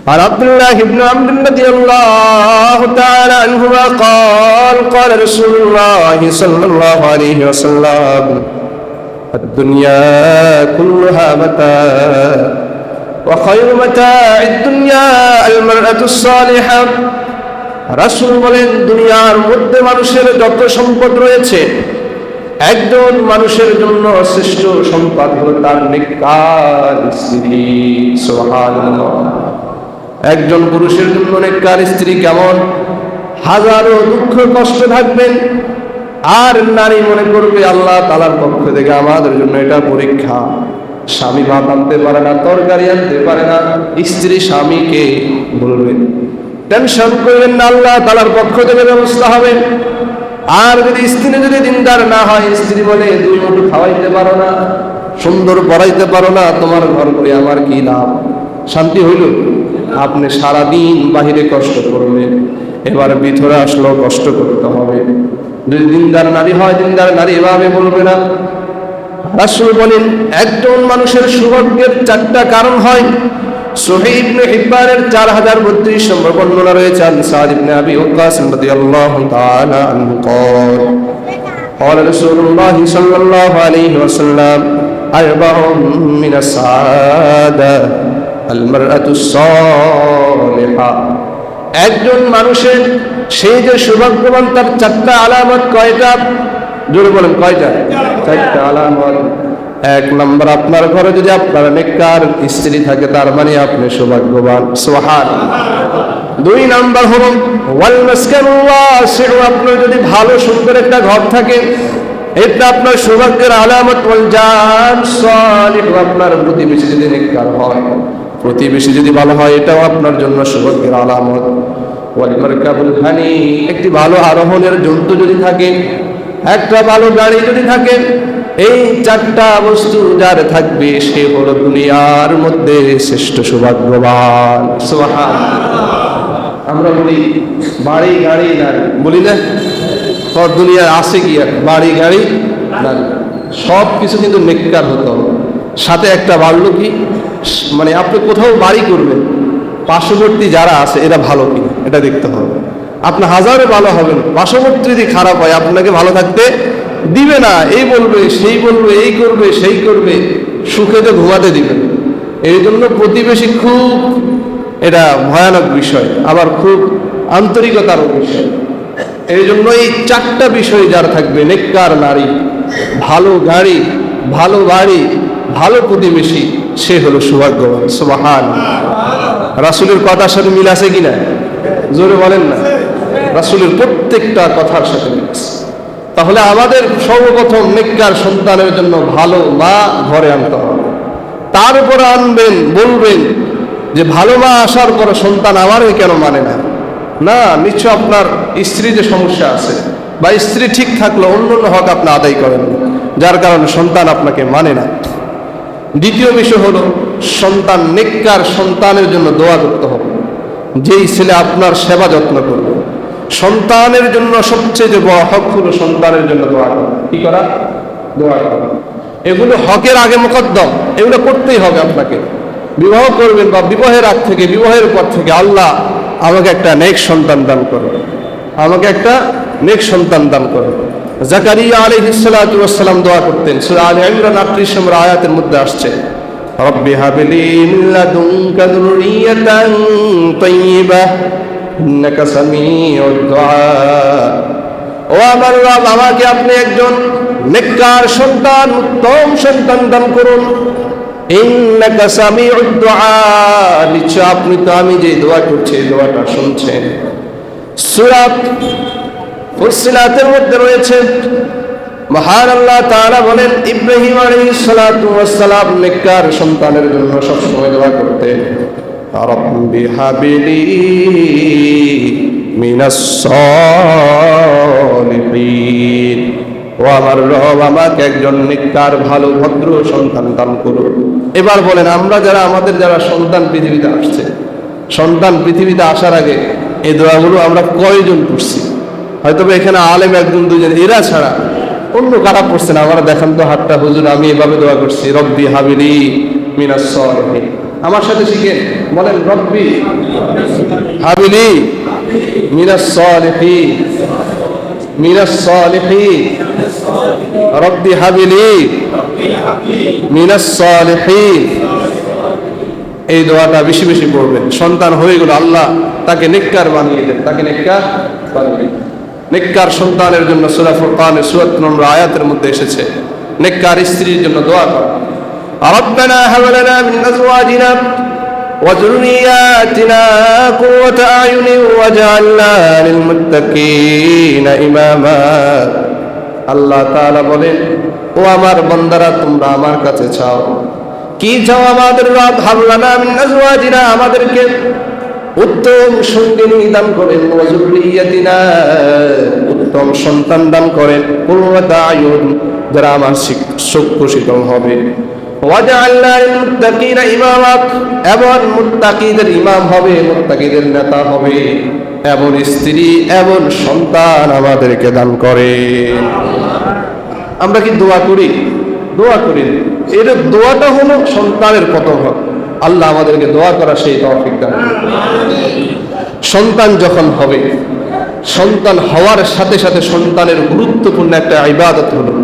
عن عبد الله بن عمرو رضي الله تعالى عنهما قال قال رسول الله صلى الله عليه وسلم الدنيا كلها متاع وخير متاع الدنيا المرأة الصالحة। রাসূল বলেন, দুনিয়ার মধ্যে মানুষের যত সম্পদ রয়েছে, একজন মানুষের জন্য শ্রেষ্ঠ সম্পদ হলো তার নেককার স্ত্রী। সুবহানাল্লাহ। একজন পুরুষের জন্য নেককার স্ত্রী কেমন? হাজারো দুঃখ কষ্ট থাকবেন, আর নারী মনে করবে আল্লাহ তাআলার পক্ষ থেকে আমাদের জন্য এটা পরীক্ষা। স্বামী ভাত আনতে পারে না, তরকারি আনতে পারে না, স্ত্রী স্বামীকে বলবে টেনশন করবেন না, আল্লাহ তাআলার পক্ষ থেকে ব্যবস্থা হবে। আর যদি স্ত্রী যদি দিনদার না হয়, স্ত্রী বলে দুই মুঠো খাওয়াইতে পারো না, সুন্দর পড়াইতে পারো না, তোমার ঘর করে আমার কি লাভ? শান্তি হইল? আপনি সারাদিন বাহিরে কষ্ট করবেন, এবার ভিতরে আসলো কষ্ট করতে হবে। যদি দিনদার নারী হয়, দিনদার নারী এভাবে বলবে না। রাসূল বলেন, একজন মানুষের সৌভাগ্যের চারটা কারণ হয়। সহিহ ইবনে হিব্বানের 4032 নম্বর বর্ণনা রয়েছে। আন সাদ ইবনে আবি ওয়াক্কাস রাদিয়াল্লাহু তাআলা আনহু قال قال رسول الله صلى الله عليه وسلم أربع من السعادة المرأة الصالحة। একজন মানুষের সেই যে সৌভাগ্যবান, তার চারটা আলামত কয়টা? জোরে বলেন, কয়টা? চারটা আলামত। এক নম্বর, আপনার ঘরে যদি আপনার নেককার স্ত্রী থাকে, তার মানে আপনি সৌভাগ্যবান। সুবহানাল্লাহ। দুই নম্বর হলো ওয়াল মাসকানু ওয়াসিউ। আপনার যদি ভালো সুন্দর একটা ঘর থাকে, এটা আপনার সৌভাগ্যের আলামত। ওয়াল জার সালিহ। আপনার প্রতিবেশী যদি নেককার হয়, প্রতিবেশী যদি ভালো হয়, এটাও আপনার জন্য সৌভাগ্যের আলামত। ওয়াল মারকাবুল হানি। একটি ভালো আরোহণের জন্তু যদি থাকে, একটা ভালো গাড়ি যদি থাকে, এই চারটা বস্তু যার থাকবে, সে হলো দুনিয়ার মধ্যে শ্রেষ্ঠ সৌভাগ্যবান। সুবহানাল্লাহ। আমরা বলি বাড়ি গাড়ি নারী, বলি না? দুনিয়ার আছে কি আর বাড়ি গাড়ি নারী? সব কিছু কিন্তু নেককার হতে হবে। সাথে একটা বাড়লো কি, মানে আপনি কোথাও বাড়ি করবেন, পার্শ্ববর্তী যারা আছে এরা ভালো কিনা এটা দেখতে হবে। আপনি হাজারে ভালো হবেন, পার্শ্ববর্তী যদি খারাপ হয়, আপনাকে ভালো থাকতে দিবে না। এই বলবে, সেই বলবে, এই করবে, সেই করবে, সুখেতে ঘুমাতে দিবে। এই জন্য প্রতিবেশী খুব এটা ভয়ানক বিষয়, আবার খুব আন্তরিকতার বিষয়। এই জন্য এই চারটা বিষয় যার থাকবে, নেককার নারী, ভালো গাড়ি, ভালো বাড়ি, ভালো প্রতিবেশী, সে হলো সৌভাগ্যবান। সুবহানাল্লাহ। রাসূলের কথার সাথে মিল আছে কিনা? জোরে বলেন না। রাসূলের প্রত্যেকটা কথার সাথে মিল আছে। তাহলে আমাদের সর্বপ্রথম নেককার সন্তানের জন্য ভালো মা ঘরে আনতে হবে। তারপর আনবেন, বলবেন যে ভালো মা আসার পর সন্তান আমারই কেন মানে না? না, নিশ্চয় আপনার স্ত্রীতে সমস্যা আছে, বা স্ত্রী ঠিক থাকলে অন্য হক আপনি আদায় করেন, যার কারণে সন্তান আপনাকে মানে না। দ্বিতীয় বিষয় হলো, সন্তান, নেককার সন্তানের জন্য দোয়া করতে হবে। যেই ছেলে আপনার সেবা যত্ন করবে, সন্তানের জন্য সবচেয়ে বড় হক হলো সন্তানের জন্য দোয়া করা। কি করা? দোয়া করা। এগুলো হকের আগে মুকদ্দম, এগুলো করতেই হবে আপনাকে। বিবাহ করবেন বা বিবাহের আগ থেকে, বিবাহের পর থেকে, আল্লাহ আমাকে একটা নেক সন্তান দান করো, আমাকে একটা নেক সন্তান দান করো। জাকারিয়া আলাইহিস সালাতু ওয়াস সালাম দোয়া করতেন। সূরা আলে ইমরান 38 নম্বর আয়াতের মধ্যে আসছে, রব্বি হাবলি মিন লাদুনকা যুররিয়াতান তাইয়্যিবাহ ইন্নাকা সামিউদ দুআ। ও আমার রব, আমাকে আপনি একজন নেককার সন্তান, উত্তম সন্তান দান করুন। ইন্নাকা সামিউদ দুআ। নিশ্চয় আপনি তো আমি যে দোয়া করছি, এই দোয়াটা শুনছেন। সূরা ফুসসিলাতের মধ্যে রয়েছে, মহান আল্লাহ তাআলা বলেন, ইব্রাহিম আলাইহিস সালাতু ওয়াস সালাম নেককার সন্তানের জন্য সবসময় দোয়া করতেন, রব্বি হাবলি মিনাস সালিহিন। ও আমার রব, আমাকে একজন নেককার, ভালো, ভদ্র সন্তান দান করুন। এবার বলেন, আমরা যারা, আমাদের যারা সন্তান পৃথিবীতে আসছে, সন্তান পৃথিবীতে আসার আগে এই দোয়াগুলো আমরা কয়জন পড়ছি? হয়তো এখানে আলেম একজন দুজন, এরা ছাড়া অন্য কারা পড়ছেন? আমরা দেখান তো হাতটা। হুজুর, আমি এভাবে দোয়া করছি, রব্বি হাবিলি মিনাস সালিহিন। আমার সাথে শিখেন, বলেন রব্বি হাবিলি মিনাস সালিহিন, মিনাস সালিহিন, রব্বি হাবিলি মিনাস সালিহিন। এই দোয়াটা বেশি বেশি পড়বেন। সন্তান হয়ে গেল, আল্লাহ তাকে নেককার বানিয়ে দেন, তাকে নেককার বানিয়ে দেন। নেককার সন্তানের জন্য সূরা ফুরকানের ৭৪ নম্বর আয়াতের মধ্যে এসেছে নেককার স্ত্রীর জন্য দোয়া করা। রব্বানা হাব লানা মিন আজওয়াজিনা ওয়া যুররিয়াতিনা কুররাতা আয়ুনিন ওয়াজআলনা লিল মুত্তাকিনা ইমামা। আল্লাহ তাআলা বলেন, ও আমার বান্দারা, তোমরা আমার কাছে চাও, কি চাও আমাদের রব? হাব লানা মিন আজওয়াজিনা, আমাদেরকে উত্তম সঙ্গিনী দান করেন, ওয়া যুররিয়াতিনা, উত্তম সন্তান দান করেন, কুররাতা আয়ুন, যারা আমার চক্ষু শীতল হবে, ওয়াজআলনা লিল মুত্তাকিনা ইমামা, এবং মুত্তাকিদের ইমাম হবে, মুত্তাকিদের নেতা হবে, এমন স্ত্রী এমন সন্তান আমাদেরকে দান করেন। আমরা কি দোয়া করি? দোয়া করি। এর দোয়াটা হলো সন্তানের প্রথম হক। আল্লাহ আমাদেরকে দোয়া করা সেই তৌফিক দান করুন। সন্তান যখন হবে, সন্তান হওয়ার সাথে সাথে সন্তানের গুরুত্বপূর্ণ একটা ইবাদত হলো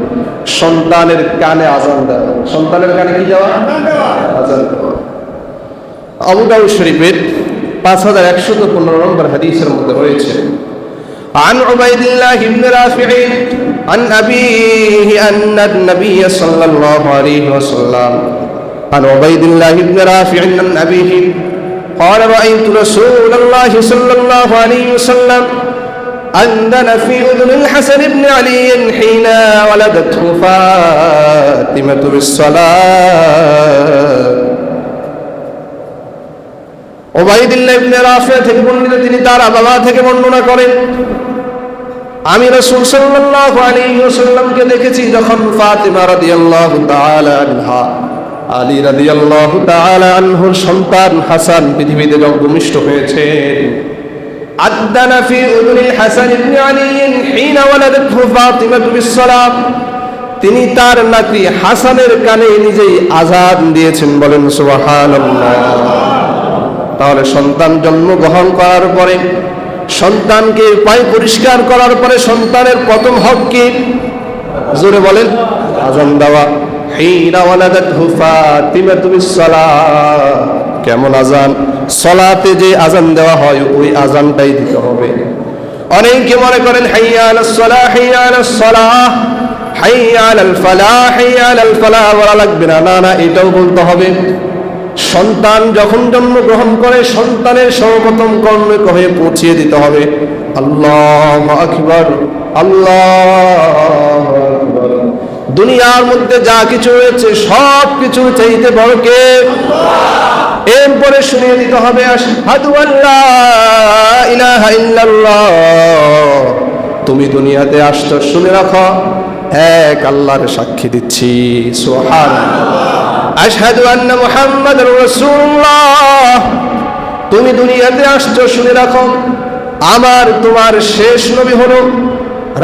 সন্তানের কানে আযান দেওয়া। সন্তানের কানে কি দেওয়া? আযান দেওয়া। আবু দাউদ শরীফের 5115 নম্বর হাদিসের মধ্যে রয়েছে, عن عبيد الله بن رافع عن أبيه أن النبي صلى الله عليه وسلم عن عبيد الله بن رافع عن أبيه قال رأيت رسول الله صلى الله عليه وسلم أذن في أذن الحسن بن علي حين ولدته فاطمة بالصلاة। উবাইদুল্লাহ ইবনে রাফি থেকে বর্ণিত, তিনি তার বাবা থেকে বর্ণনা করেন, আমি রাসূল সাল্লাল্লাহু আলাইহি ওয়াসাল্লামকে দেখেছি যখন ফাতিমা রাদিয়াল্লাহু তাআলা আনহা, আলী রাদিয়াল্লাহু তাআলা আনহুর সন্তান হাসান পৃথিবীতে জন্মভূমিষ্ঠ হয়েছেন। আদানা ফি উযুনিল হাসান ইবনে আলী হিনা ওয়ালাদাতহু ফাতিমা বিস-সালাত, তিনি তার নাতি হাসানের কানে নিজেই আযান দিয়েছেন। বলেন সুবহানাল্লাহ। তাহলে সন্তান জন্মগ্রহণ করার পরে, সন্তানকে পায় পরিষ্কার করার পরে সন্তানের প্রথম হক কি? জোরে বলেন, আযান দেওয়া। হিনা ওয়ালাদাতহু ফাতিমা বিস-সালাত, কেমন আযান? সালাতে যে আযান দেওয়া হয় ওই আযানটাই দিতে হবে। অনেকে মনে করেন হাইয়া আলাস সালাহ, হাইয়া আলাস সালাহ, হাইয়া আলাল ফালাহ, হাইয়া আলাল ফালাহ বলা লাগবে না। না না, এটাও বলতে হবে। সন্তান যখন জন্মগ্রহণ করে সন্তানের সর্বপ্রথম কর্মে হয়ে পৌঁছিয়ে দিতে হবে আল্লাহু আকবার, আল্লাহু আকবার। দুনিয়ার মধ্যে যা কিছু হয়েছে সব কিছু চাইতে বড় কে? আল্লাহ। এরপরে শুনিয়ে দিতে হবে আশহাদু আল্লা ইলাহা ইল্লাল্লাহ, তুমি দুনিয়াতে আসছো, শুনে রাখো এক আল্লাহর সাক্ষী দিচ্ছি, সুবহানাল্লাহ। আশহাদু আন্না মুহাম্মাদুর রাসূলুল্লাহ, তুমি দুনিয়াতে আসছো, শুনে রাখো আমার তোমার শেষ নবী হলো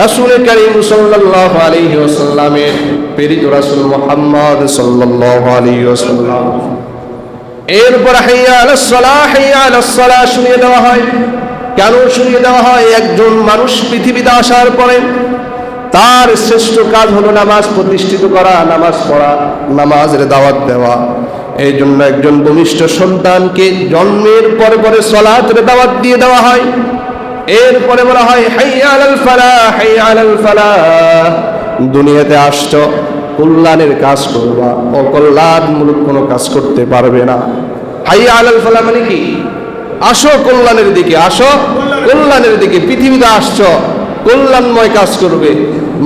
রাসূল কারীম সাল্লাল্লাহু আলাইহি ওয়াসাল্লামের প্রেরিত রাসূল মুহাম্মদ সাল্লাল্লাহু আলাইহি ওয়াসাল্লাম। এরপর হাইয়া আলাস সালাহ, হাইয়া আলাস সালাহ শুনিয়ে দেওয়া হয়। কেন শুনিয়ে দেওয়া হয়? একজন মানুষ পৃথিবীতে আসার পরে তার শ্রেষ্ঠ কাজ হলো নামাজ প্রতিষ্ঠিত করা, নামাজ পড়া, নামাজের দাওয়াত দেওয়া। এই জন্য একজন ভূমিষ্ঠ সন্তানকে জন্মের পরে পরে সালাতের দাওয়াত দিয়ে দেওয়া হয়। এরপরে বলা হয় হাইয়া আলাল ফালাহ, হাইয়া আলাল ফালাহ, দুনিয়াতে আসছো কল্যাণের কাজ করবা, অকল্যাণমূলক কোনো কাজ করতে পারবে না। হাইয়া আলাল ফালাহ মানে কি? আসো কল্যাণের দিকে, আসো কল্যাণের দিকে। পৃথিবীতে আসছো কল্যাণময় কাজ করবে।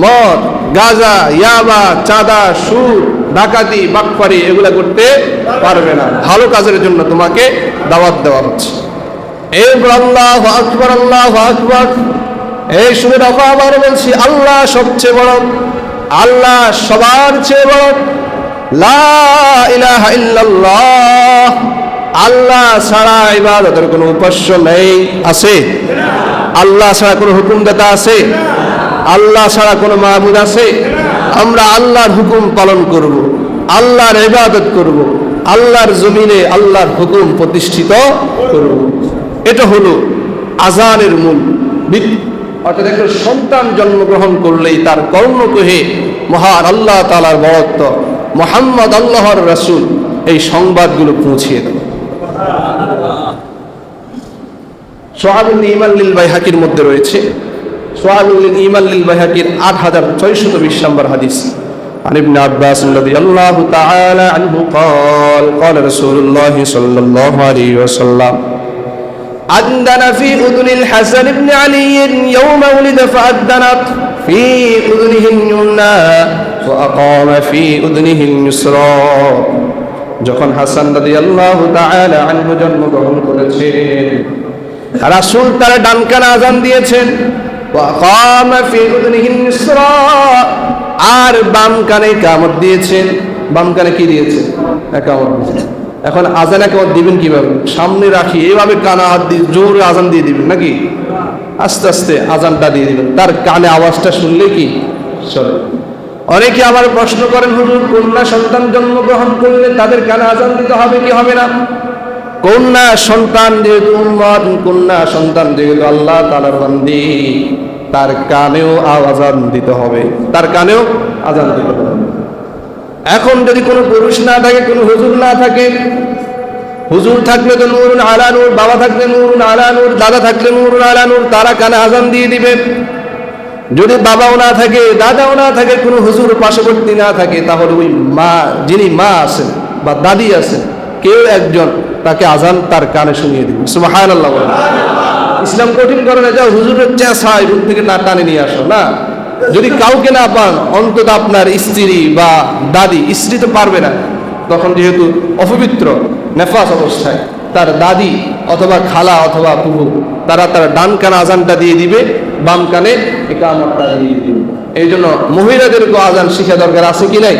মদ, গাঁজা, ইয়াবা, চাঁদা, সুদ, ডাকাতি, বাটপারি এগুলা করতে পারবে না। ভালো কাজের জন্য তোমাকে দাওয়াত দেওয়া হচ্ছে। এরপর আল্লাহু আকবার, আল্লাহু আকবার। এই শুনে রাখো, আবার বলছি, আল্লাহ সবচেয়ে বড়, আল্লাহ সবার চেয়ে বড়। লা ইলাহা ইল্লাল্লাহ, আল্লাহ ছাড়া ইবাদতের কোনো উপাস্য নেই। আছে? আল্লাহ ছাড়া কোনো হুকুমদাতা আছে? আল্লাহ ছাড়া কোনো মাবুদ আছে? আমরা আল্লাহর হুকুম পালন করব, আল্লাহর ইবাদত করব, আল্লাহর জমিনে আল্লাহর হুকুম প্রতিষ্ঠিত করুন। এটা হলো আজানের মূল। অর্থাৎ একটা সন্তান জন্মগ্রহণ করলেই তার কর্ণকুহে মহান আল্লাহ তাআলার বরত্ব, মুহাম্মদ আল্লাহর রাসূল, এই সংবাদগুলো পৌঁছিয়ে দেবে। শুআবুল ঈমান লিল বাইহাকির মধ্যে রয়েছে, শুআবুল ঈমান লিল বাইহাকির 8620 নম্বর হাদিস। عن ابن عباس رضي الله تعالى عنه قال قال رسول الله صلى الله عليه وسلم أذن في أذن الحسن بن علي يوم ولد فأذنت في أذنه اليمنى وأقام في أذنه اليسرى। যখন হাসান রাদিয়াল্লাহু তাআলা আনহু জন্মগ্রহণ করেছেন, রাসূল তার ডান কানে আযান দিয়েছেন, ওয়াকামা ফি উযনিহি নিসরা, আর বাম কানে ইকামত দিয়েছেন। বাম কানে কি দিয়েছেন? ইকামত দিয়েছেন। এখন আযান ইকামত দিবেন কিভাবে? সামনে রাখি এইভাবে কানে হাত দিয়ে জোরে আযান দিয়ে দিবেন নাকি? আস্তে আস্তে আযানটা দিয়ে দিবেন, তার কানে আওয়াজটা শুনলে কি চলে। অনেকে আবার প্রশ্ন করেন, হুজুর কন্যা সন্তান জন্মগ্রহণ করলে তাদের কানে আযান দিতে হবে কি হবে না? কন্যা সন্তান যেহেতু উম্মত, কন্যা সন্তান যেহেতু আল্লাহ তাআলার বান্দি, তার কানেও আযান দিতে হবে, তার কানেও আযান দিতে হবে। এখন যদি কোনো পুরুষ না থাকে, কোনো হুজুর না থাকে, হুজুর থাকলে তো নূরুন আলা নূর, বাবা থাকলে নূরুন আলা নূর, দাদা থাকলে নূরুন আলা নূর, তারা কানে আযান দিয়ে দিবে। যদি বাবাও না থাকে, দাদাও না থাকে, কোনো হুজুর পার্শ্ববর্তী না থাকে, তাহলে ওই মা, যিনি মা আছেন বা দাদি আছেন, কেউ একজন তাকে আযান তার কানে শুনিয়ে দিবে। সুবহানাল্লাহ। ইসলাম কঠিন করে না, যাও হুজুরের চেঁচায় রূপ থেকে না টানে নিয়ে আসো না। যদি কাউকে না পান, অন্তত আপনার স্ত্রী বা দাদি, স্ত্রী তো পারবে না, তখন যেহেতু অপবিত্র নেফাস অবস্থায়, তার দাদি অথবা খালা অথবা ফুফু, তারা তার ডান কানে আযানটা দিয়ে দিবে, বাম কানে ইকামতটা দিয়ে দিবে। এই জন্য মহিলাদেরকে আযান শিখা দরকার আছে কি নাই?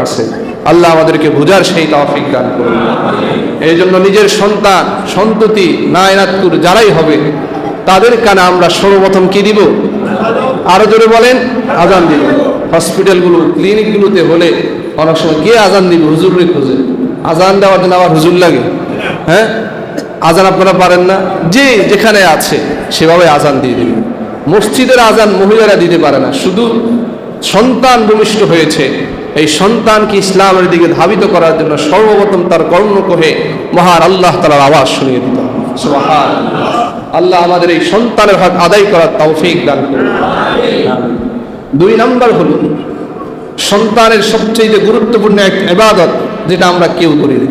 আছে। আল্লাহ আমাদেরকে বুঝার সেই তৌফিক দান করুন। এই জন্য নিজের সন্তান সন্ততি নায়নাতুর যারাই হবে, তাদের কানে আমরা সর্বপ্রথম কি দিব? আরো জোরে বলেন, আযান দিব। হসপিটালগুলো, ক্লিনিকগুলোতে হলে অনেক সময় কে আযান দিবে? হুজুরে খুঁজে। আযান দেওয়ার জন্য আবার হুজুর লাগে। হ্যাঁ, আযান আপনারা পারেন না, যে যেখানে আছে সেভাবে আযান দিয়ে দিবেন। মসজিদের আযান মহিলারা দিতে পারে না, শুধু সন্তান ভূমিষ্ঠ হয়েছে, এই সন্তানকে ইসলামের দিকে ধাবিত করার জন্য সর্বপ্রথম তার কর্ণকুহে মহান আল্লাহ তাআলার আওয়াজ শুনিয়ে দিতে হবে। সুবহানাল্লাহ। আল্লাহ আমাদের এই সন্তানের হক আদায় করার তৌফিক দান করুন। 2 নম্বর হলো সন্তানের সবচেয়ে গুরুত্বপূর্ণ এক ইবাদত, যেটা আমরা কেউ করি না,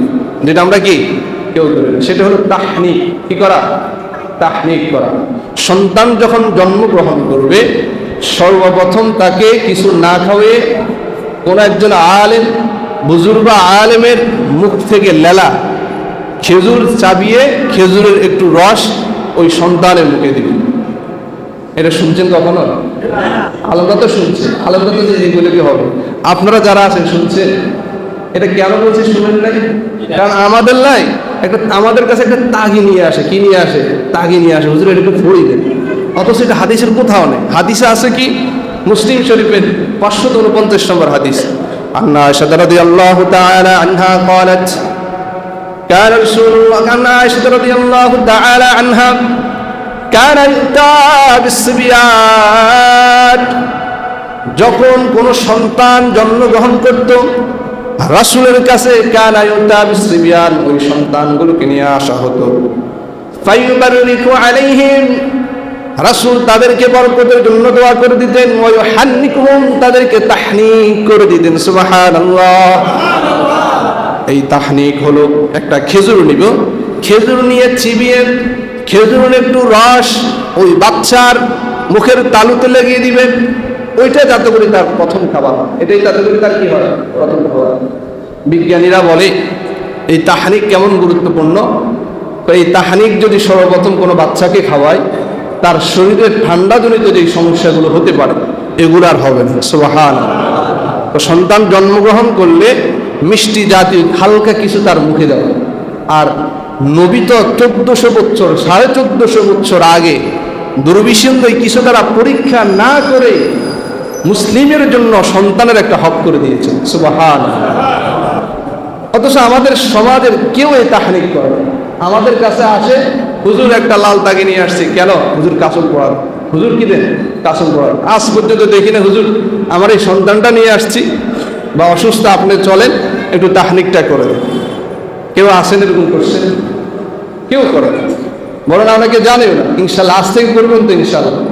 যেটা আমরা কি কেউ করি না, সেটা হলো তাহনিক। কি করা? তাহনিক করা। সন্তান যখন জন্মগ্রহণ করবে, সর্বপ্রথম তাকে কিছু না খাওয়ে কোন একজন আলেম, বুজুর্গ আলেমের মুখ থেকে লেলা খেজুর চাবিয়ে খেজুরের একটু রস ওই সন্তানের মুখে দিবে। এটা শুনছেন কখনো? আলেমরা তো শুনছে, আলেমরা তো এগুলো কি হবে? আপনারা যারা আছেন শুনছেন। এটা কেন বলছে শুনেন নাই? কারণ আমাদের লাই একটা, আমাদের কাছে একটা তাগি নিয়ে আসে। কি নিয়ে আসে? তাগি নিয়ে আসে, হুজুর এটা একটু পড়ি দেন। অথচ এটা হাদিসের কোথাও নেই। হাদিসে আছে কি? মুসলিম শরীফের 549 নম্বর হাদিস। আন্না আয়েশা রাদিয়াল্লাহু তাআলা আনহা قالت كان رسول الله كان عائشة رضي الله تعالى عنها كان يؤتى بالصبيان, যখন কোন সন্তান জন্মগ্রহণ করত, রাসূলের কাছে কানা ইউতা বিসবিয়ান, ওই সন্তানগুলোকে নিয়ে আসা হতো। ফায়ুবারিকু আলাইহিম, রাসূল তাদেরকে বরকতের জন্য দোয়া করে দিতেন। ওয়া ইউহান্নিকুহুম, তাদেরকে তাহনিক করে দিতেন। সুবহানাল্লাহ। এই তাহনিক হলো একটা খেজুর নিব, খেজুর নিয়ে চিবিয়ে খেজুরের একটু রস ওই বাচ্চার মুখের তালুতে লাগিয়ে দিবেন। ওইটা যাতে করে তার প্রথম খাবার হয়, এটাই যাতে করে তার কি হয়? প্রথম খাবার। বিজ্ঞানীরা বলে এই তাহনিক কেমন গুরুত্বপূর্ণ। তো এই তাহনিক যদি সর্বপ্রথম কোনো বাচ্চাকে খাওয়ায়, তার শরীরের ঠান্ডাজনিত যে সমস্যাগুলো হতে পারে এগুলো আর হবে না। সুবহানাল্লাহ। তো সন্তান জন্মগ্রহণ করলে মিষ্টি জাতীয় হালকা কিছু তার মুখে দেওয়া। আর নবী তো 1400 বছর 1450 বছর আগে দুর্বিসন্ধই কিছু তারা পরীক্ষা না করে মুসলিমের জন্য সন্তানের একটা হক করে দিয়েছেন। সুবহানাল্লাহ। অথচ আমাদের সমাজের কেউ এই তাহনিক করে না। আমাদের কাছে আসে, হুজুর একটা লাল তাগি নিয়ে আসছি, কেন? হুজুর কাসম পড়ার। হুজুর কি দেন? কাসম পড়ার। আজ পর্যন্ত দেখি না হুজুর আমার এই সন্তানটা নিয়ে আসছি বা অসুস্থ, আপনি চলেন একটু তাহনিকটা করে দেন। কেউ আসেন এরকম করছেন? কেউ করে না, বলেন অনেকে জানেও না। ইনশাল্লাহ আজ থেকে করবেন তো ইনশাল্লাহ।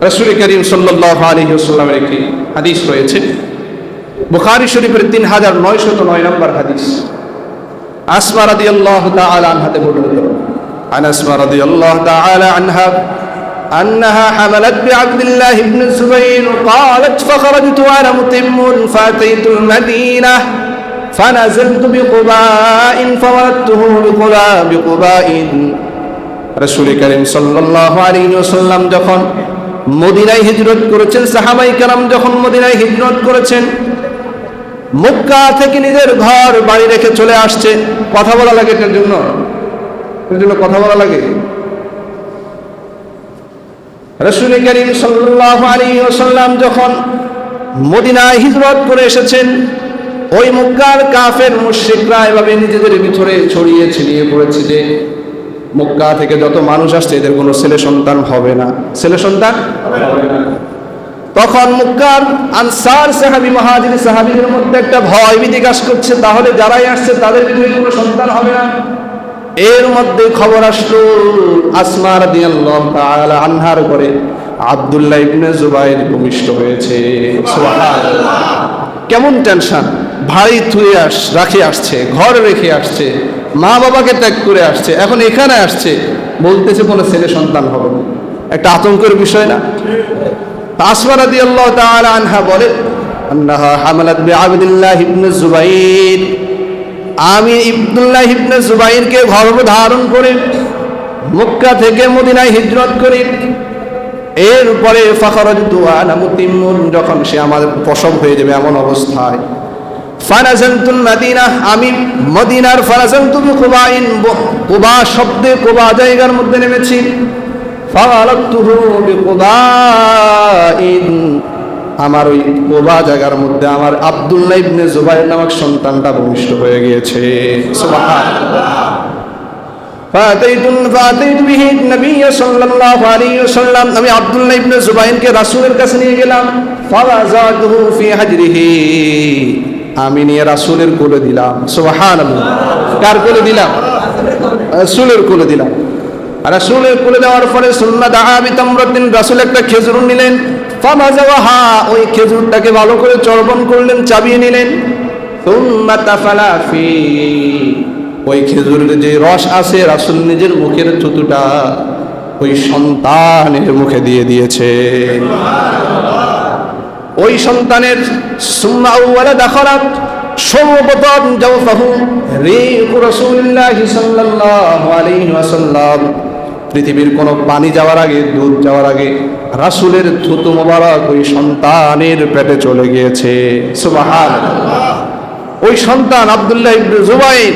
রাসূল করিম সাল্লাল্লাহু আলাইহি ওয়াসাল্লামের একটি হাদিস রয়েছে, বুখারী শরীফের 3909 নম্বর হাদিস। আসমা রাদিয়াল্লাহু তাআলা আনহাতে বর্ণিত, আন আসমা রাদিয়াল্লাহু তাআলা আনহা أنها حملت بعبد الله بن الزبير قالت فخرجت وأنا متم فأتيت المدينة فنزلت بقباء فولدته بقباء রাসূল করিম সাল্লাল্লাহু আলাইহি ওয়াসাল্লাম যখন মদিনায় হিজরত করেছেন, সাহাবাই কেরাম যখন মদিনায় হিজরত করেছেন, মক্কা থেকে নিজের ঘর বাড়ি রেখে চলে আসছে। কথা বলা লাগে এটার জন্য কথা বলা লাগে। রাসূল করিম সাল্লাল্লাহু আলাইহি ওয়াসাল্লাম যখন মদিনায় হিজরত করে এসেছেন, ওই মক্কার কাফের মুশরিকরা এভাবে নিজেদের ভিতরে ছড়িয়ে ছিটিয়ে পড়েছে যে মক্কা থেকে যত মানুষ আসছে এদের কোনো ছেলে সন্তান হবে না, ছেলে সন্তান হবে না। তখন মক্কার আনসার সাহাবী মুহাজির সাহাবীদের মধ্যে একটা ভয় ভীতি কাজ করছে, তাহলে যারাই আসছে তাদের ভিতরে কোনো সন্তান হবে না। এর মধ্যে খবর আসলো আসমা রাদিয়াল্লাহু তাআলা আনহার ঘরে আব্দুল্লাহ ইবনে জুবাইর ভূমিষ্ঠ হয়েছে। সুবহানাল্লাহ! কেমন টেনশন! ভাই থুয়ে রাখে আসছে, ঘর রেখে আসছে, মা বাবাকে ত্যাগ করে আসছে, এখন এখানে আসছে, বলতেছে কোনো ছেলে সন্তান হবে না। একটা আতঙ্কের বিষয় না? আসমা রাদিয়াল্লাহু তাআলা আনহা বলে, আন্নাহা হামালাত বিআবদিল্লাহ ইবনে জুবাইর, আমি আব্দুল্লাহ ইবনে জুবাইরকে গর্ভধারণ করে মক্কা থেকে মদিনায় হিজরত করি। এরপরে ফাখরাজতু আনা মুতিম্মুন, যখন সে আমার প্রসব হয়ে যাবে এমন অবস্থায়, ফানাজালতুল মাদিনা, আমি মদিনার ফানাজালতু বিকুবাইন, কুবা শব্দে কুবা জায়গার মধ্যে নেমেছি। ফাওয়ালাতুহু বিকুবাইন, আমার ওই কুবা জায়গার মধ্যে আমার আব্দুল্লাহ ইবনে জুবাইর নামক সন্তানটা ভূমিষ্ঠ হয়ে গিয়েছে। সুবহানাল্লাহ! ফাতাইতু বিহি নবী সাল্লাল্লাহু আলাইহি ওয়াসাল্লাম, আমি আব্দুল্লাহ ইবনে জুবাইরকে রাসূলের কাছে নিয়ে গেলাম। ফাওয়াজাতুহু ফি হাজরিহি, আমি নিয়ে রাসূলের কোলে দিলাম। সুবহানাল্লাহ! কার কোলে দিলাম? রাসূলের কোলে দিলাম। রাসূলের কোলে দেওয়ার পরে সুন্নাহ দাআ বিতামরাতিন, রাসূল একটা খেজুর নিলেন। ফামাজাওয়াহা, ওই খেজুরটাকে ভালো করে চর্বণ করলেন, চাবিয়ে নিলেন। সুম্মা তাফালা ফি, ওই খেজুরের যে রস আছে রাসূল নিজের মুখের থুতুটা ওই সন্তানের মুখে দিয়ে দিয়েছে। ওই সন্তানের সুম্মা আউওয়ালা দাখালাত, সর্বপ্রথম জাওফাহু রিহু রাসূলুল্লাহ সাল্লাল্লাহু আলাইহি ওয়াসাল্লাম, পৃথিবীর কোনো পানি যাওয়ার আগে, দুধ যাওয়ার আগে রাসূলের থুতু মোবারক ওই সন্তানের পেটে চলে গিয়েছে। সুবহানাল্লাহ! ওই সন্তান আব্দুল্লাহ ইবনে জুবাইর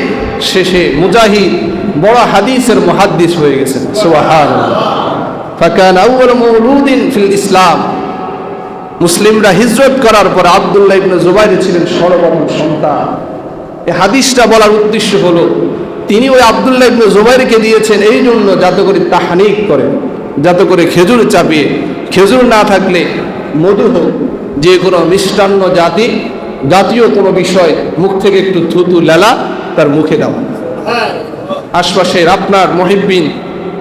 শেষে মুজাহিদ, বড় হাদিসের মুহাদ্দিস হয়ে গেছেন। সুবহানাল্লাহ! ফাকানা আউয়ালু মাউলুদিন ফিল ইসলাম, মুসলিমরা হিজরত করার পর আব্দুল্লাহ ইবনে জুবাইর ছিলেন সর্বপ্রথম সন্তান। এই হাদিসটা বলার উদ্দেশ্য হলো তিনি ওই আব্দুল্লাহ ইবনে জুবাইরকে দিয়েছেন এই জন্য যাতে করে তাহনিক করে, যাতে করে খেজুর চাপিয়ে, খেজুর না থাকলে মধু হোক, যে কোনো মিষ্টান্ন জাতীয় কোনো বিষয় মুখ থেকে একটু থুতু লেলা তার মুখে দেওয়া। আশপাশের আপনার মুহিব্বিন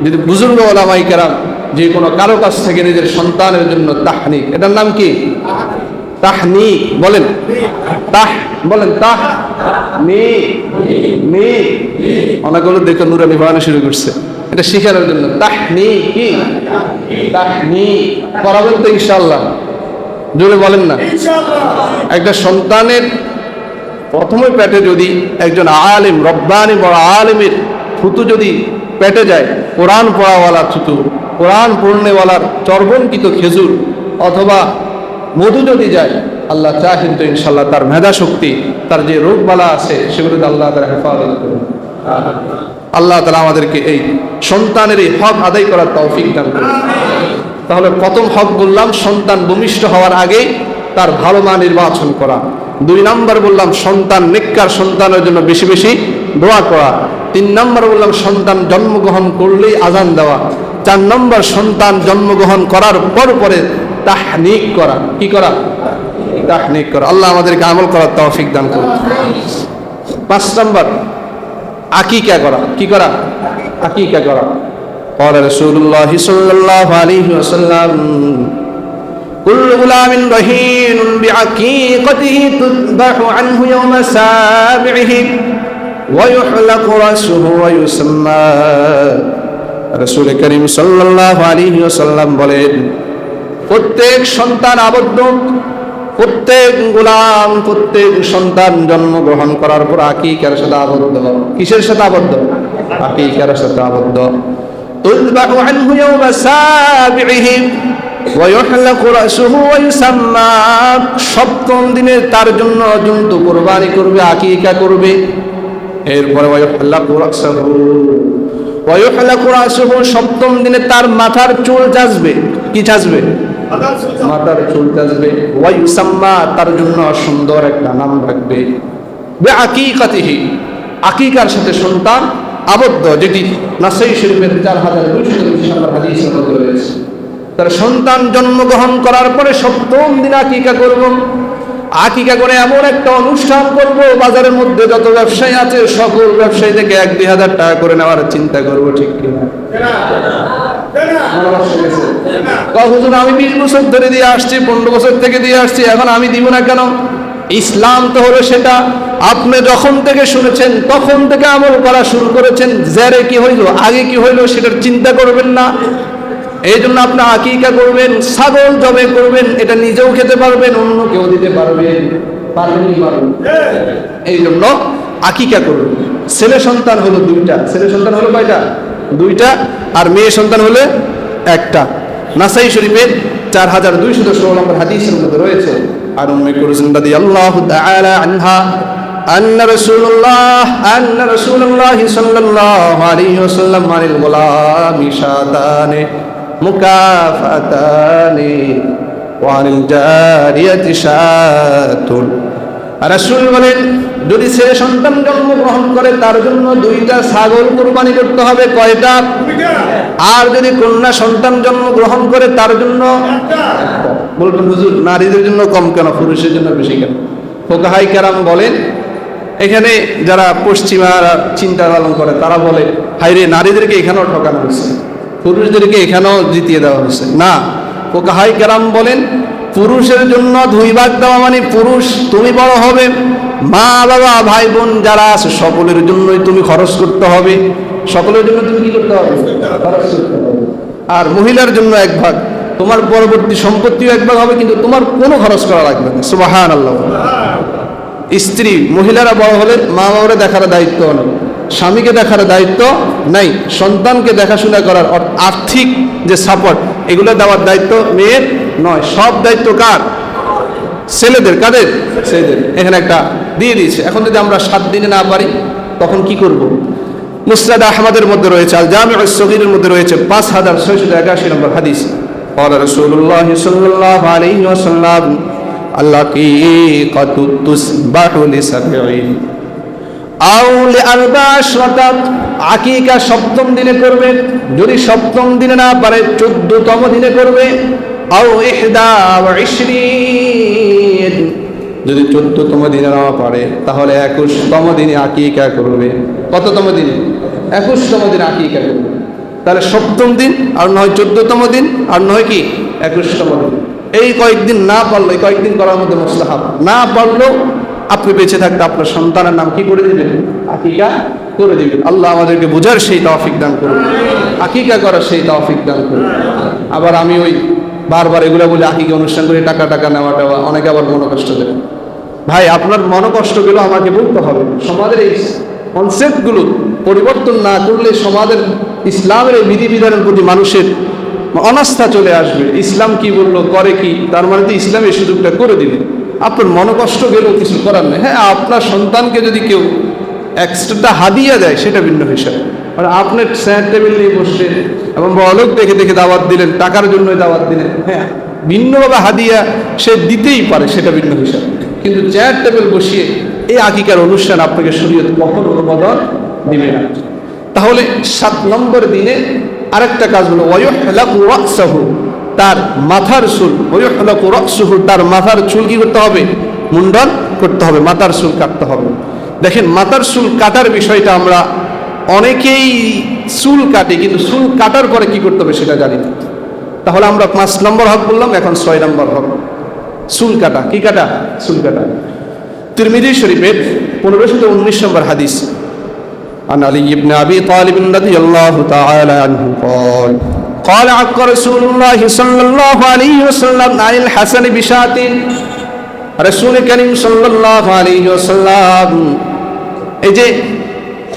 যদি বুজুর্গ ওলামায়ে কেরাম যে কোনো কারো কাছ থেকে নিজের সন্তানের জন্য তাহনিক, এটার নাম কি? তাহনিক। বলেন বলেন তাহনিক। অনেকগুলো দেখে নুরানি বানানো শুরু করছে, এটা শিখানোর জন্য। তাহনিক কি? তাহনিক করাবেন তো ইনশাআল্লাহ? জোরে বলেন না। একটা সন্তানের প্রথমে পেটে যদি একজন আলেম, রব্বানি বড় আলেমের থুতু যদি পেটে যায়, কোরআন পড়াওয়ালা থুতু, কোরআন পড়নেওয়ালার চর্বণকৃত খেজুর অথবা মধু যদি যায়, আল্লাহ চাহেন তো ইনশাল্লাহ তার মেধা শক্তি, তার যে রোগবালা আছে সেগুলোতে আল্লাহ তারা হেফাজত করুন। আল্লাহ তাআলা আমাদেরকে এই সন্তানের এই হক আদায় করার তৌফিক দান করুন। তাহলে প্রথম হক বললাম, সন্তান ভূমিষ্ঠ হওয়ার আগে তার ভালো মা নির্বাচন করা। 2 নম্বর বললাম সন্তান, নেককার সন্তানের জন্য বেশি বেশি দোয়া করা। 3 নম্বর বললাম সন্তান জন্মগ্রহণ করলেই আজান দেওয়া। 4 নম্বর সন্তান জন্মগ্রহণ করার পরে তাহনিক করা। কি করা? তাহনিক করা। আল্লাহ আমাদেরকে আমল করার তৌফিক দান করুন। 5 নম্বর আকিকা করা। কি করা? আকিকা করা। قال رسول الله صلى الله عليه وسلم كل غلام رهين بعقيقته تذبح عنه يوم سابعه ويحلق رأسه ويسمى। রাসূল করিম সাল্লাল্লাহু আলাইহি ওয়াসাল্লাম বলেন, প্রত্যেক সন্তান আবদ্ধ, প্রত্যেক গোলাম, প্রত্যেক সন্তান জন্মগ্রহণ করার পর আকিকার সাথে আবদ্ধ। কিসের সাথে আবদ্ধ? আকিকার সাথে আবদ্ধ। তুযবাহু আনহু ইয়াওমা সাবিহি ওয়া ইউহলাকু রাসুহু ওয়া ইউসাম্মা। 7ম দিনে তার জন্য জন্তু কুরবানি করবে, আকিকা করবে। এরপরে ওয়া ইউহলাকু রাসুহু ওয়া ইউহলাকু রাসুহু 7ম দিনে তার মাথার চুল চাঁচবে। কি চাঁচবে? মাথার চুল চাঁচবে। ওয়া ইউসাম্মা তার জন্য সুন্দর একটা নাম রাখবে। বিআকিকাতিহি আকিকার সাথে সন্তান আবদ্ধ, যেটি নাসাই শরীফের 4220 নম্বর হাদিসে রয়েছে। তার সন্তান জন্মগ্রহণ করার পরে 7ম দিন আকিকা করব। আকিকা করে এমন একটা অনুষ্ঠান করব, বাজারের মধ্যে যত ব্যবসায়ী আছে সকল ব্যবসায়ী থেকে 1-2 হাজার টাকা করে নেওয়ার চিন্তা করব। ঠিক কিনা? হুজুর আমি 20 বছর ধরে দিয়ে আসছি, 15 বছর থেকে দিয়ে আসছি, এখন আমি দিব না কেন? ইসলাম তো হলো সেটা আপনি যখন থেকে শুনেছেন তখন থেকে আমল করা শুরু করেছেন। জেরে কি হইল, আগে কি হইল সেটার চিন্তা করবেন না। এই জন্য আপনি আকিকা করবেন, ছাগল জবে করবেন, এটা নিজেও খেতে পারবেন, অন্য কেউ দিতে পারবেন। এই জন্য আকিকা করবেন। ছেলে সন্তান হলো 2টা। ছেলে সন্তান হলো কয়টা? 2টা। আর মেয়ে সন্তান হলো 1টা। নাসাই শরীফের 4216 নম্বর হাদিসের মধ্যে রয়েছে। আর উম্মে কুলসুম রাদিয়াল্লাহু তাআলা আনহা أن رسول الله صلى الله عليه وسلم عن الغلام شاتان مكافأتان وعن الجارية شاة। রাসূল বলেন, যদি ছেলে সন্তান জন্মগ্রহণ করে তার জন্য 2টা ছাগল কুরবানি করতে হবে। কয়টা? আর যদি কন্যা সন্তান জন্মগ্রহণ করে তার জন্য 1টা। বলবেন হুজুর নারীদের জন্য কম কেন, পুরুষের জন্য বেশি কেন? ফুকাহায়ে কেরাম বলেন, এখানে যারা পশ্চিমা চিন্তা পালন করে তারা বলে হাইরে নারীদেরকে এখানেও ঠকানো হয়েছে, পুরুষদেরকে এখানেও জিতিয়ে দেওয়া হয়েছে। না, ফুকাহায়ে কেরাম বলেন পুরুষের জন্য 2 ভাগ দেওয়া মানে পুরুষ তুমি বড় হবে, মা বাবা ভাই বোন যারা আছে সকলের জন্যই তুমি খরচ করতে হবে। সকলের জন্য তুমি কি করতে হবে? খরচ করতে হবে। আর মহিলার জন্য 1 ভাগ, তোমার পরবর্তী সম্পত্তিও 1 ভাগ হবে, কিন্তু তোমার কোনো খরচ করা লাগবে না। সুবহানাল্লাহ। স্ত্রী মহিলারা বড় হলে মা বাবারে দেখার দায়িত্ব নেই, স্বামীকে দেখার দায়িত্ব নাই, সন্তানকে দেখাশোনা করার আর্থিক যে সাপোর্ট এগুলো দেওয়ার দায়িত্ব মেয়ের নয়। সব দায়িত্ব কার? ছেলেদের। কাদের? ছেলেদের। এখানে একটা দিয়ে দিয়েছে। এখন যদি আমরা 7 দিনে না পারি তখন কি করব? মুসনাদ আহমদের মধ্যে রয়েছে, আল জামিউস সগীরের মধ্যে রয়েছে 5681 নম্বর হাদিস। قال رسول الله صلى الله عليه وسلم العقيقة تذبح ل7 أو ل14। আকিকা 7ম দিনে করবে, যদি 7ম দিনে না পারে 14তম দিনে করবে। আও 21, যদি 14তম দিনে না পারে তাহলে 21তম দিনে আকিকা করবে। কততম দিনে? 21তম দিনে আকিকা করবে। তাহলে 7ম দিন, আর নয় 14তম দিন, আর নয় কি 21তম দিন। এই কয়েকদিন না পারলো, এই কয়েকদিন করার মধ্যে মুস্তাহাব। না পারলেও আপনি বেঁচে থাকতে আপনার সন্তানের নাম কি করে দিবেন? আকিকা করে দিবেন। আল্লাহ আমাদেরকে বোঝার সেই তৌফিক দান করুন, আকিকা করার সেই তৌফিক দান করুন। আবার আমি ওই বারবার এগুলো বলে আকিকা অনুষ্ঠান করে টাকা নেওয়াটা, অনেকে আবার মনোকষ্ট দেবে। ভাই আপনার মনোকষ্টগুলো আমাকে বলতে হবে। সমাজের এই কনসেপ্টগুলো পরিবর্তন না করলে সমাজের ইসলামের এই বিধিবিধানের প্রতি মানুষের অনাস্থা চলে আসবে। ইসলাম কি বললো, করে কি, তার মানে তো ইসলাম এই সুযোগটা করে দিবে। আপনার মনোকষ্ট গেলেও কিছু করার নেই। হ্যাঁ, আপনার সন্তানকে যদি কেউ এক্সট্রা হাদিয়া দেয় সেটা ভিন্ন বিষয়। আর আপনার চেয়ার টেবিল নিয়ে বসলেন এবং বড়লোক দেখে দেখে দাওয়াত দিলেন, টাকার জন্যই দাওয়াত দিলেন, হ্যাঁ ভিন্নভাবে হাদিয়া সে দিতেই পারে, সেটা ভিন্ন বিষয়। কিন্তু চেয়ার টেবিল বসিয়ে এই আকিকার অনুষ্ঠান আপনাকে শরীয়ত কখনো অনুমোদন দিবে না। তাহলে 7 নম্বর দিনে আরেকটা কাজ হলো ওয়ায়ুহলাকু রাসহু, তার মাথার চুল, ওয়ায়ুহলাকু রাসহু, তার মাথার চুল কি করতে হবে? মুন্ডন করতে হবে, মাথার চুল কাটতে হবে। দেখেন, মাথার চুল কাটার বিষয়টা আমরা অনেকেই চুল কাটে, কিন্তু চুল কাটার পরে কি করতে হবে সেটা জানি না। তাহলে আমরা 5 নম্বর হক বললাম, এখন 6 নম্বর হক চুল কাটা। কি কাটা? চুল কাটা। তিরমিজি শরীফের 1519 নম্বর হাদিস, عن علي بن أبي طالب رضي الله تعالى عنه قال عق رسول الله صلى الله عليه وسلم عن الحسن بشاة। রাসূল করিম সাল্লাল্লাহু আলাইহি ওয়াসাল্লাম এই যে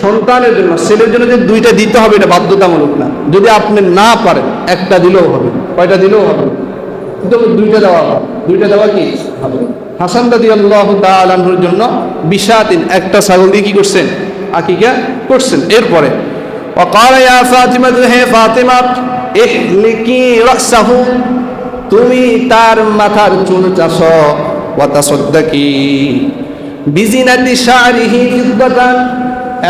সন্তানের জন্য, ছেলের জন্য যে 2টা দিতে হবে এটা বাধ্যতামূলক না। যদি আপনি না পারেন 1টা দিলেও হবে, কয়টা দিলেও হবে, কিন্তু 2টা দেওয়া হবে। 2টা দেওয়া কি হবে? হাসান রাদিয়াল্লাহু তাআলা আনহুর জন্য বিশাতিন, 1টা ছাগল দিয়ে কি করছেন? আকিকা করছেন। এরপরে ওয়াকাল ইয়া ফাতিমা, হে ফাতিমা, ইহলিকি রাসাহু, তুমি তার মাথার চুল চাছো, ওয়া তাসাদ্দাকি বিজিনাতি শারিহি ফিদ্দাতান,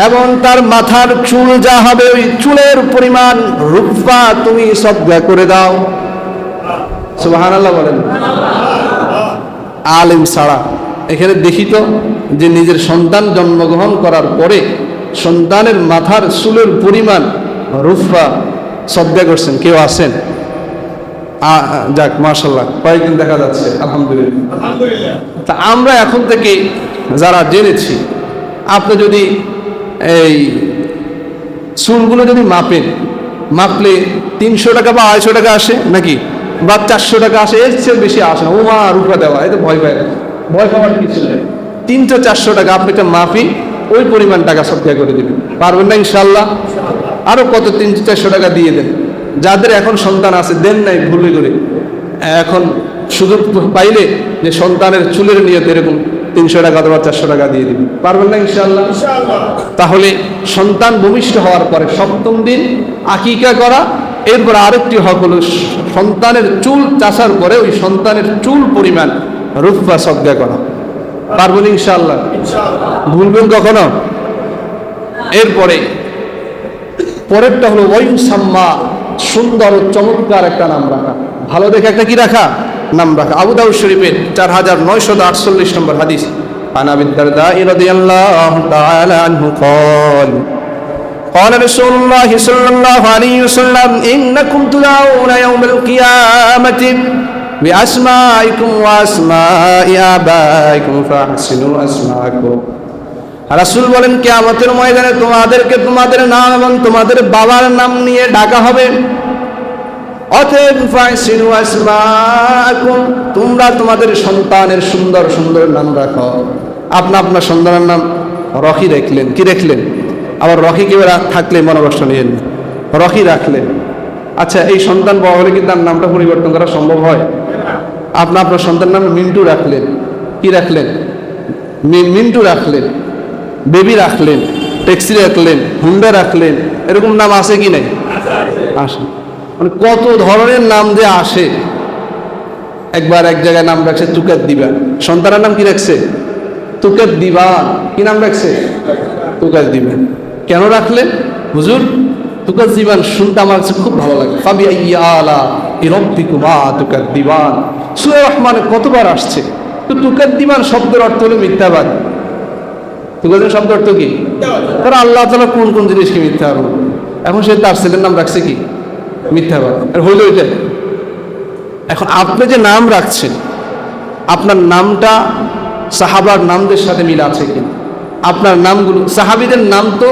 এবং তার মাথার চুল যা হবে ওই চুলের পরিমাণ রূপা তুমি সদকা করে দাও। সুবহানাল্লাহ বলেন। আলেম ছাড়া এখানে দেখি তো যে নিজের সন্তান জন্মগ্রহণ করার পরে সন্তানের মাথার চুলের পরিমাণ রূপা সদকা করছেন কেউ আছেন? যাক, মাশাআল্লাহ, কয়েকদিন দেখা যাচ্ছে, আলহামদুলিল্লাহ। তা আমরা এখন থেকে যারা জেনেছি, আপনি যদি এই চুলগুলো যদি মাপলে 300 টাকা বা 250 টাকা আসে নাকি, বা 400 টাকা আসে, এর চেয়ে বেশি আসে না। ওমা রূপা দেওয়া, এই তো ভয় পাওয়ার কিছু নেই। 300-400 টাকা আপনি একটা মাপি, ওই পরিমাণ টাকা সদকা করে দিবেন। পারবেন না ইনশাআল্লাহ? আরো কত 300-400 টাকা দিয়ে দেন। যাদের এখন সন্তান আছে, দেন নাই ভুলে করে, এখন সুযোগ পাইলে যে সন্তানের চুলের নিয়ত এরকম 300 টাকা অথবা 400 টাকা দিয়ে দিবেন। পারবেন না ইনশাআল্লাহ? তাহলে সন্তান ভূমিষ্ঠ হওয়ার পরে 7ম দিন আকিকা করা। এরপর আরেকটি হক হলো সন্তানের চুল চাষার পরে ওই সন্তানের চুল পরিমাণ রূপা সদকা করা। পারবেন ইনশাআল্লাহ? ভুলবেন কখনো? এরপরে পরেরটা হলো ওয়ায়ুসাম্মা, সুন্দর ও চমৎকার একটা নাম রাখা, ভালো দেখে একটা কি রাখা? নাম রাখা। আবু দাউদ শরীফের 4948 নম্বর হাদিস, عن أبي الدرداء رضي الله تعالى عنه قال رسول الله صلى الله عليه وسلم إنكم تدعون يوم القيامة بأسمائكم وأسماء آبائكم فأحسنوا أسماءكم। রাসূল বলেন, কিয়ামতের ময়দানে তোমাদেরকে তোমাদের নাম এবং তোমাদের বাবার নাম নিয়ে ডাকা হবে। অতএব ফাহসিনু আসমাআকুম, তোমরা তোমাদের সন্তানের সুন্দর সুন্দর নাম রাখো। আপনার সন্তানের নাম রকি রাখলেন, কি রাখলেন? আবার রকি কেউ থাকলে মনোকষ্ট নিয়েন না, রকি রাখলেন। আচ্ছা, এই সন্তান বড় হলে কি তার নামটা পরিবর্তন করা সম্ভব হয়? আপনার সন্তানের নাম মিন্টু রাখলেন, কি রাখলেন? মিন্টু রাখলেন, বেবি রাখলেন, ট্যাক্সি রাখলেন, হুন্ডা রাখলেন, এরকম নাম আছে কি নাই? আসে। মানে কত ধরনের নাম যে আসে। একবার এক জায়গায় নাম রাখছে তুকাত দিবান, সন্তানের নাম কি রাখছে? তুকাত দিবান। কি নাম রাখছে? তুকাত দিবান। কেন রাখলেন হুজুর? তুকাত দিবান শুনতে আমার কাছে খুব ভালো লাগে। ফাবি আলা রাব্বিকুমা তুকাত দিবান, সূরা রহমানে কতবার আসছে। তো তুকাত দিবান শব্দের অর্থ হলো মিথ্যাবাদ। তুকাত শব্দের অর্থ কি? তারা আল্লাহ তাআলা কোন কোন জিনিসকে মিথ্যা আরোপ, এখন সে তার ছেলের নাম রাখছে কি? মিথ্যাবাদ। হইল এটা। এখন আপনি যে নাম রাখছেন, আপনার নামটা সাহাবার নামদের সাথে মিল আছে কি? আপনার নামগুলো, সাহাবীদের নাম তো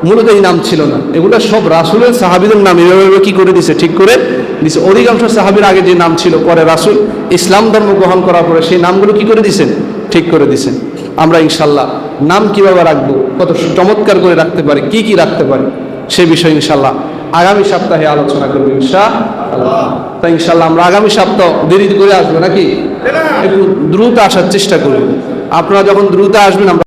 মূলত এই নাম ছিল না, এগুলো সব রাসূলের সাহাবীদের নাম এভাবে কি করে দিছে? ঠিক করে দিছে। অধিকাংশ সাহাবীর আগে যে নাম ছিল, পরে রাসূল ইসলাম ধর্ম গ্রহণ করার পরে সেই নামগুলো কি করে দিছেন? ঠিক করে দিছেন। আমরা ইনশাআল্লাহ নাম কিভাবে রাখবো, কত চমৎকার করে রাখতে পারি, কি কি রাখতে পারি, সে বিষয়ে ইনশাআল্লাহ আগামী সপ্তাহে আলোচনা করবো ইনশাআল্লাহ। তাই ইনশাআল্লাহ আমরা আগামী সপ্তাহ দেরি করে আসবো নাকি, একটু দ্রুত আসার চেষ্টা করব। আপনারা যখন দ্রুত আসবেন আমরা